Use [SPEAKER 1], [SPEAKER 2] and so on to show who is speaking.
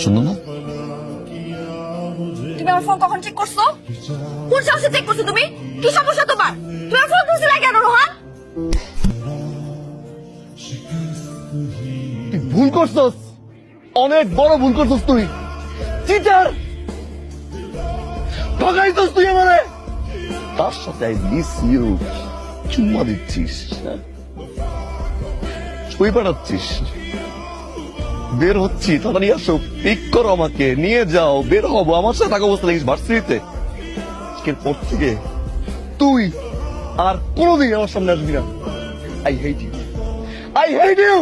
[SPEAKER 1] শুনো না,
[SPEAKER 2] তুমি আমার ফোন কখন চেক করছো? কোন সাহসে চেক করছো তুমি? কি সমস্যা তোমার? তোমার ফোন ধরছিলে কেন রোহান?
[SPEAKER 1] তুই ভুল করছস, অনেক বড় ভুল করছস তুই। চিটার, ঠকাইছস তুই আমারে। তার সাথে আই মিস ইউ চুম্মা দিচ্ছিস, ছবি পাঠাচ্ছিস। বের হচ্ছি, তাড়াতাড়ি আসো, পিক করো আমাকে, নিয়ে যাও, বের হবো। আমার সাথে টাকা বসতে লাগিস ভার্সিটিতে। আজকের পর থেকে তুই আর কোনোদিন আমার সামনে আসবি না। I hate you, I hate you.